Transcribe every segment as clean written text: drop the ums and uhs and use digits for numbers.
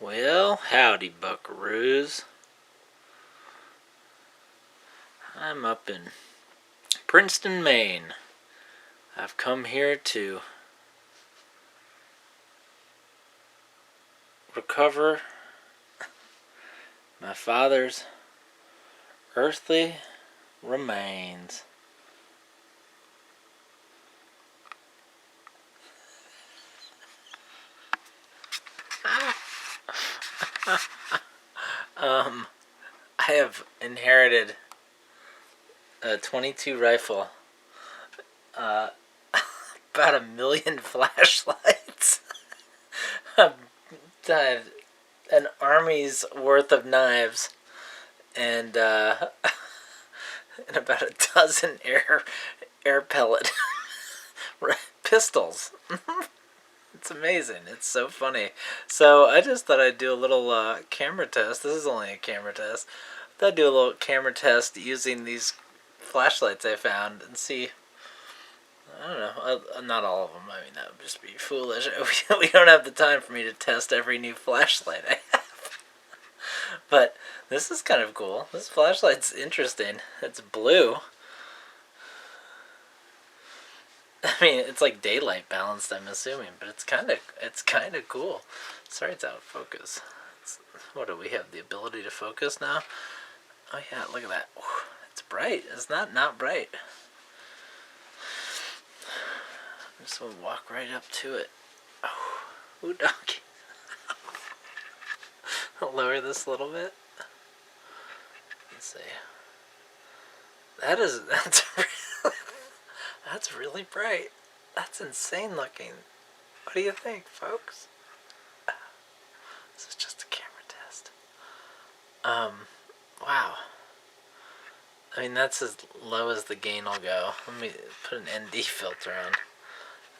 Well, howdy, buckaroos. I'm up in Princeton, Maine. I've come here to recover my father's earthly remains. I have inherited a .22 rifle, about 1,000,000 flashlights, an army's worth of knives, and and about a dozen air pellet pistols. It's amazing. It's so funny. So I just thought I'd do a little camera test. This is only a camera test. I thought I'd do a little camera test using these flashlights I found and see. I don't know. Not all of them. I mean, that would just be foolish. We don't have the time for me to test every new flashlight I have. But this is kind of cool. This flashlight's interesting. It's blue. I mean, it's like daylight balanced, I'm assuming, but it's kind of cool. Sorry, it's out of focus. What do we have? The ability to focus now? Oh yeah, look at that. It's bright. It's not bright. I'm just gonna walk right up to it. Oh, ooh, donkey. I'll lower this a little bit. Let's see. That's really bright. That's insane looking. What do you think, folks? This is just a camera test. Wow. I mean, that's as low as the gain will go. Let me put an ND filter on.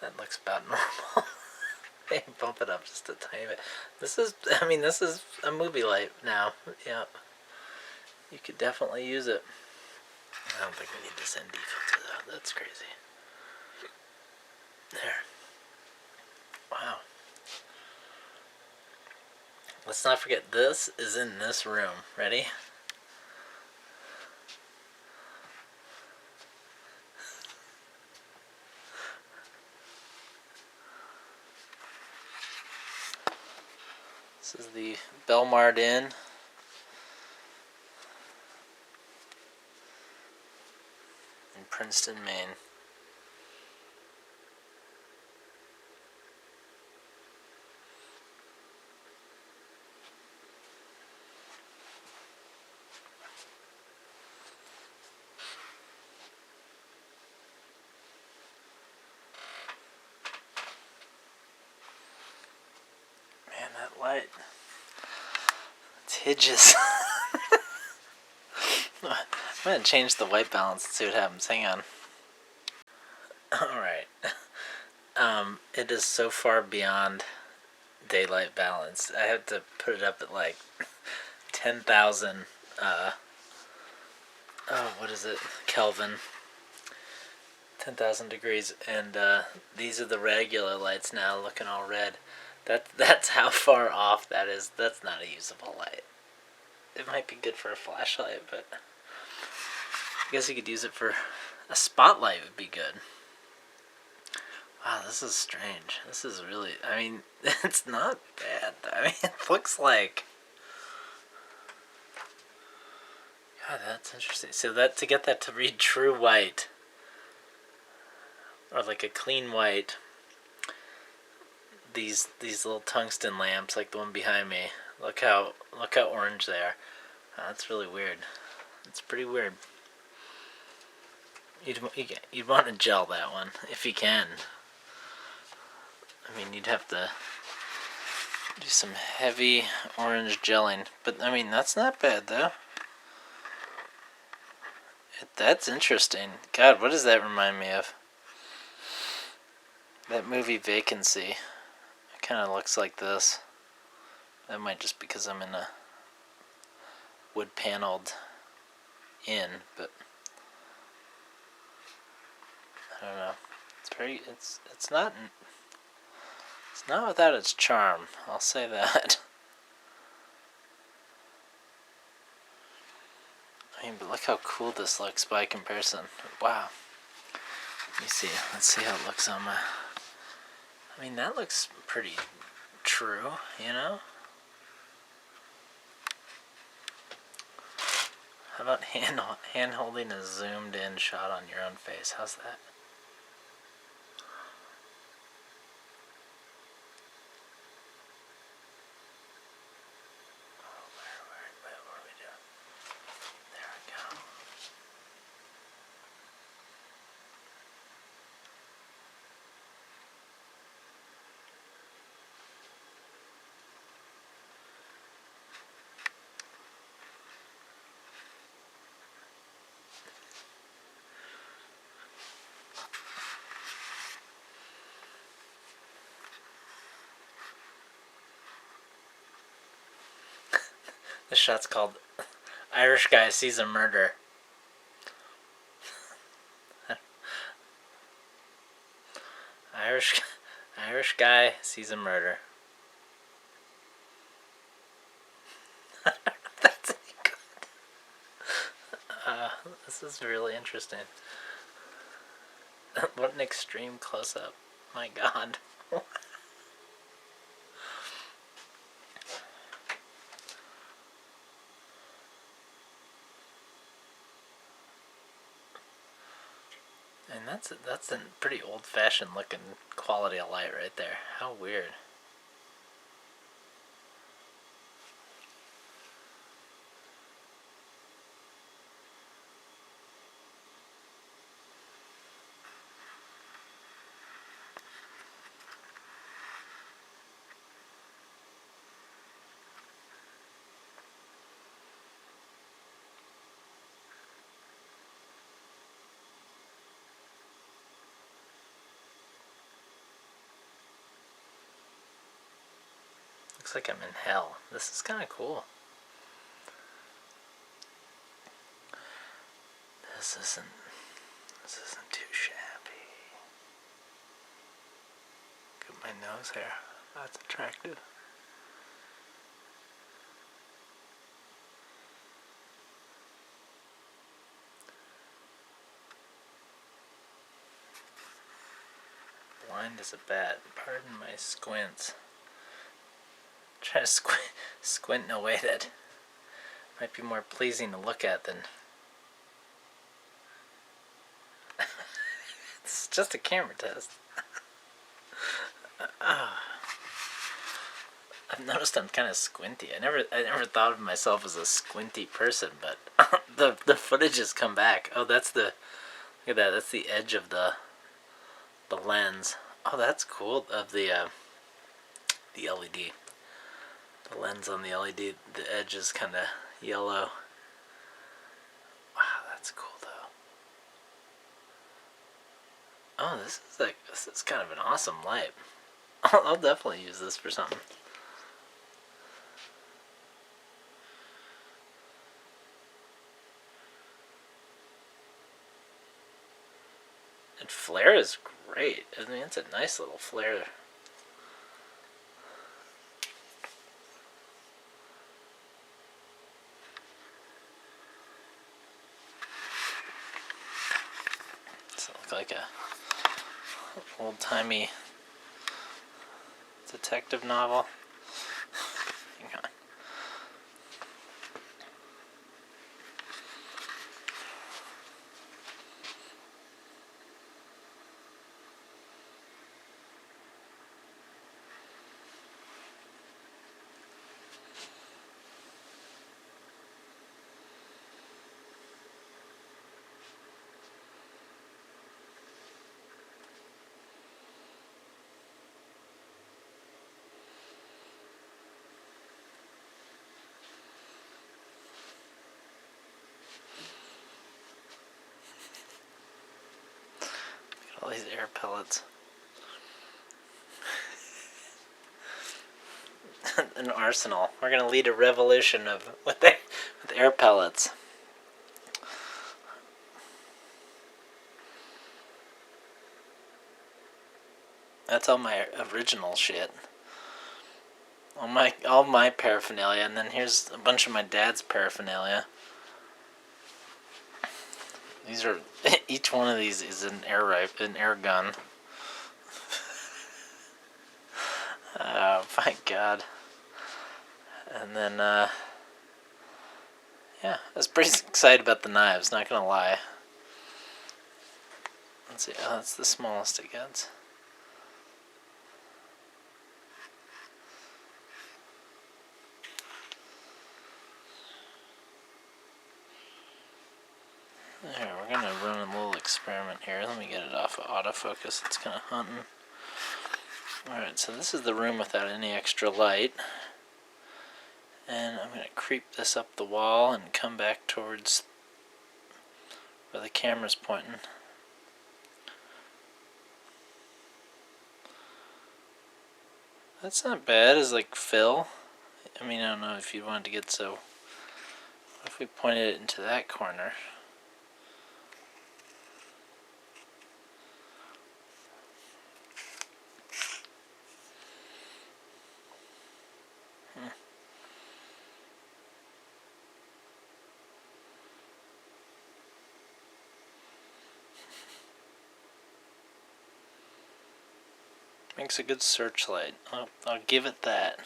That looks about normal. Maybe bump it up just a tiny bit. This is a movie light now. Yeah. You could definitely use it. I don't think we need this ND filter though. That's crazy. There. Wow. Let's not forget, this is in this room. Ready? This is the Bellmard Inn. In Princeton, Maine. Man, that light. It's hideous. I'm going to change the white balance and see what happens. Hang on. Alright. It is so far beyond daylight balance. I have to put it up at like 10,000, what is it? Kelvin. 10,000 degrees. And these are the regular lights now, looking all red. That's how far off that is. That's not a usable light. It might be good for a flashlight, but I guess you could use it for a spotlight would be good. Wow, this is strange. This is really, I mean, it's not bad. I mean, it looks like, God, that's interesting. So that, to get that to read true white, or like a clean white, these little tungsten lamps, like the one behind me, look how orange they are. That's really weird. It's pretty weird. You'd want to gel that one if you can. I mean, you'd have to do some heavy orange gelling, but I mean, that's not bad though. That's interesting. God, what does that remind me of? That movie Vacancy. It kind of looks like this. That might just because I'm in a wood-paneled inn, but I don't know. It's not without its charm. I'll say that. I mean, but look how cool this looks by comparison. Wow. Let me see. Let's see how it looks on my... I mean, that looks pretty true, you know? How about hand holding a zoomed in shot on your own face? How's that? What are we doing? There we go. This shot's called Irish Guy Sees a Murder. Irish guy sees a murder. That's any good. This is really interesting. What an extreme close-up. My God. And that's a pretty old-fashioned looking quality of light right there. How weird. Looks like I'm in hell. This is kind of cool. This isn't too shabby. Look at my nose hair. That's attractive. Blind as a bat. Pardon my squints. Try to squint in a way that might be more pleasing to look at than... It's just a camera test. I've noticed I'm kind of squinty. I never thought of myself as a squinty person, but the footage has come back. Oh, that's the... Look at that. That's the edge of the lens. Oh, that's cool. Of the LED. The lens on the LED, the edge is kind of yellow. Wow, that's cool though. Oh, this is kind of an awesome light. I'll definitely use this for something. And flare is great. I mean, it's a nice little flare. Like a old-timey detective novel. Hang on. All these air pellets. An arsenal. We're gonna lead a revolution with air pellets. That's all my original shit. All my paraphernalia, and then here's a bunch of my dad's paraphernalia. These are each one of these is an air gun. Oh my god. And then yeah, I was pretty excited about the knives, not gonna lie. Let's see, oh, that's the smallest it gets. There, we're gonna run a little experiment here. Let me get it off of autofocus. It's kind of hunting. Alright, so this is the room without any extra light. And I'm gonna creep this up the wall and come back towards where the camera's pointing. That's not bad as like fill. I mean, I don't know if you wanted to get so. What if we pointed it into that corner? Makes a good searchlight. I'll give it that.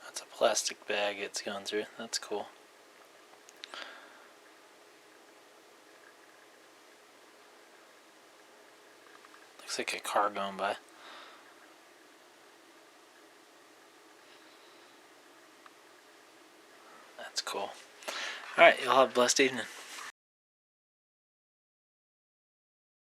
That's a plastic bag it's going through. That's cool. Looks like a car going by. That's cool. Alright, y'all have a blessed evening.